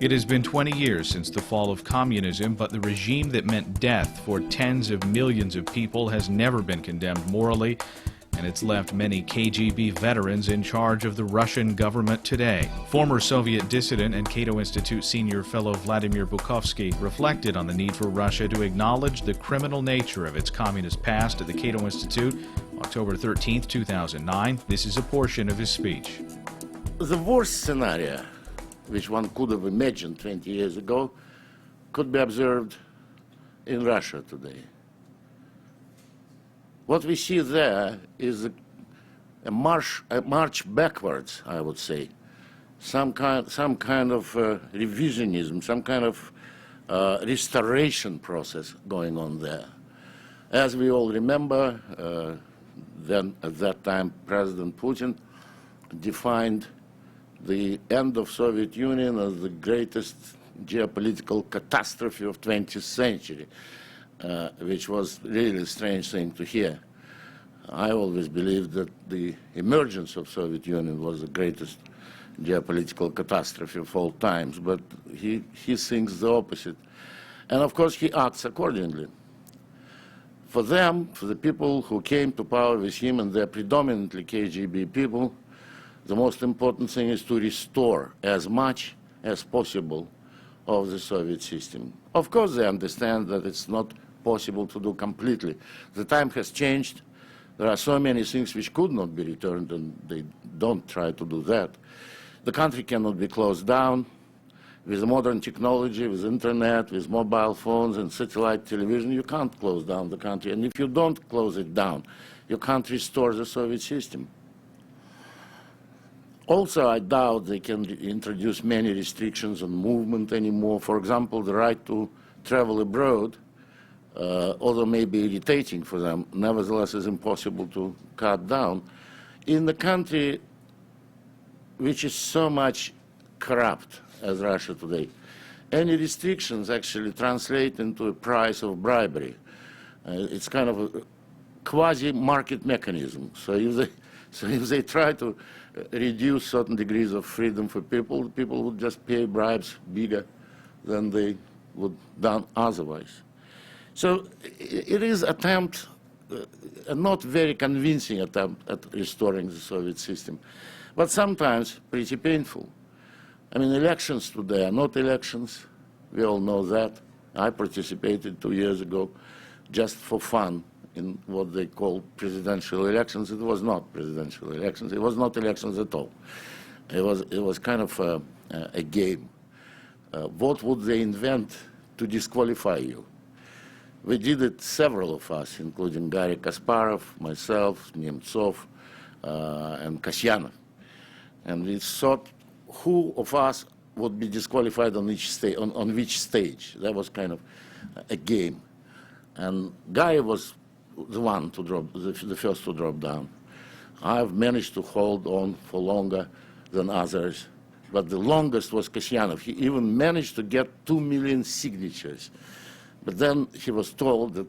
It has been 20 years since the fall of communism, but the regime that meant death for tens of millions of people has never been condemned morally, and it's left many KGB veterans in charge of the Russian government today. Former Soviet dissident and Cato Institute senior fellow Vladimir Bukovsky reflected on the need for Russia to acknowledge the criminal nature of its communist past at the Cato Institute, October 13, 2009. This is a portion of his speech. The worst scenario, which one could have imagined 20 years ago, could be observed in Russia today. What we see there is a march backwards, I would say. Some kind of revisionism, some kind of restoration process going on there. As we all remember, then at that time President Putin defined the end of Soviet Union as the greatest geopolitical catastrophe of 20th century, which was really a strange thing to hear. I always believed that the emergence of Soviet Union was the greatest geopolitical catastrophe of all times, but he thinks the opposite. And of course he acts accordingly. For them, for the people who came to power with him, and they're predominantly KGB people, the most important thing is to restore as much as possible of the Soviet system. Of course, they understand that it's not possible to do completely. The time has changed. There are so many things which could not be returned, and they don't try to do that. The country cannot be closed down. With modern technology, with internet, with mobile phones and satellite television, you can't close down the country. And if you don't close it down, you can't restore the Soviet system. Also, I doubt they can introduce many restrictions on movement anymore. For example, the right to travel abroad, although may be irritating for them, nevertheless is impossible to cut down. In the country which is so much corrupt as Russia today, any restrictions actually translate into a price of bribery. It's kind of a quasi-market mechanism. So if they try to reduce certain degrees of freedom for people, people would just pay bribes bigger than they would done otherwise. So it is attempt, a not very convincing attempt at restoring the Soviet system, but sometimes pretty painful. I mean, elections today are not elections. We all know that. I participated 2 years ago just for fun in what they call presidential elections. It was not presidential elections. It was not elections at all. It was kind of a game. What would they invent to disqualify you? We did it, several of us, including Garry Kasparov, myself, Nemtsov, and Kasyanov. And we thought who of us would be disqualified on each on which stage. That was kind of a game. And Garry was the one to drop, the first to drop down. I've managed to hold on for longer than others, but the longest was Kasyanov. He even managed to get 2 million signatures. But then he was told that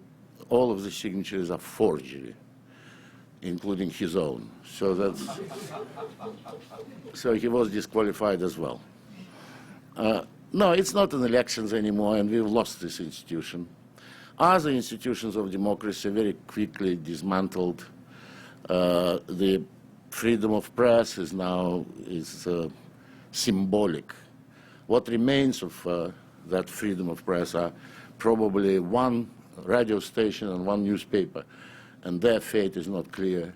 all of the signatures are forgery, including his own. So he was disqualified as well. No, it's not an elections anymore, and we've lost this institution. Other institutions of democracy very quickly dismantled. The freedom of press is now symbolic. What remains of that freedom of press are probably one radio station and one newspaper, and their fate is not clear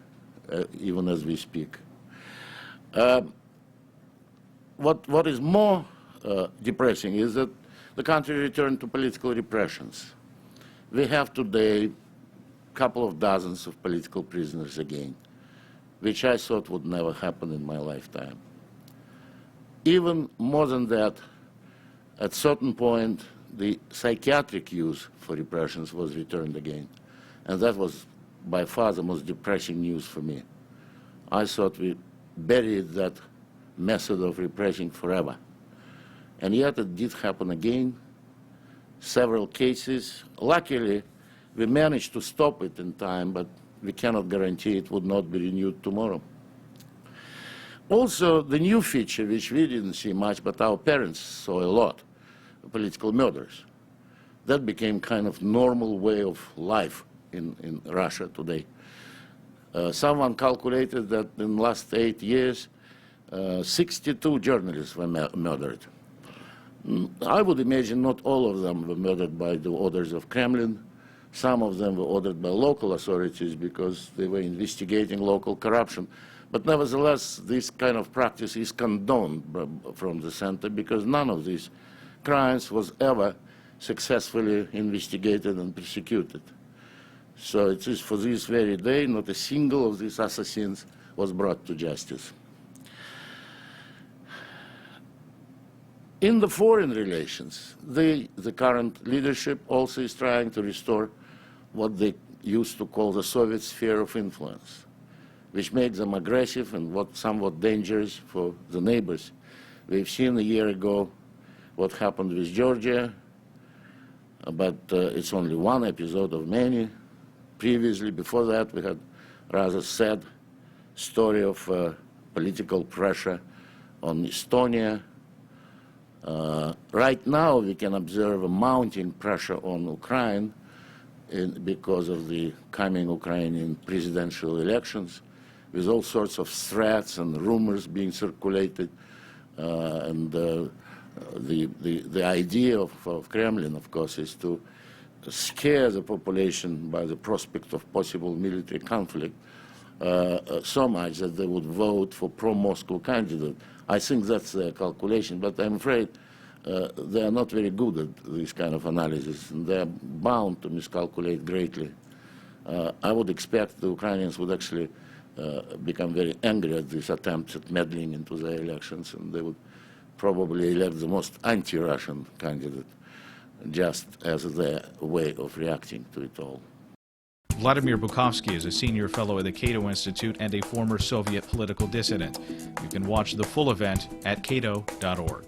even as we speak. What is more depressing is that the country returned to political repressions. We have today a couple of dozens of political prisoners again, which I thought would never happen in my lifetime. Even more than that, at a certain point, the psychiatric use for repressions was returned again. And that was by far the most depressing news for me. I thought we buried that method of repressing forever. And yet it did happen again, several cases. Luckily, we managed to stop it in time, but we cannot guarantee it would not be renewed tomorrow. Also, the new feature, which we didn't see much, but our parents saw a lot, political murders. That became kind of normal way of life in Russia today. Someone calculated that in the last 8 years, 62 journalists were murdered. I would imagine not all of them were murdered by the orders of Kremlin. Some of them were ordered by local authorities because they were investigating local corruption. But nevertheless, this kind of practice is condoned from the center because none of these crimes was ever successfully investigated and prosecuted. So it is for this very day, not a single of these assassins was brought to justice. In the foreign relations, the current leadership also is trying to restore what they used to call the Soviet sphere of influence, which makes them aggressive and somewhat dangerous for the neighbors. We've seen a year ago what happened with Georgia, but it's only one episode of many. Previously, before that, we had rather sad story of political pressure on Estonia. Right now, we can observe a mounting pressure on Ukraine because of the coming Ukrainian presidential elections, with all sorts of threats and rumors being circulated. The idea of Kremlin, of course, is to scare the population by the prospect of possible military conflict so much that they would vote for pro-Moscow candidate. I think that's their calculation, but I'm afraid they are not very good at this kind of analysis, and they're bound to miscalculate greatly. I would expect the Ukrainians would actually become very angry at these attempts at meddling into their elections, and they would probably elect the most anti-Russian candidate, just as their way of reacting to it all. Vladimir Bukovsky is a senior fellow at the Cato Institute and a former Soviet political dissident. You can watch the full event at cato.org.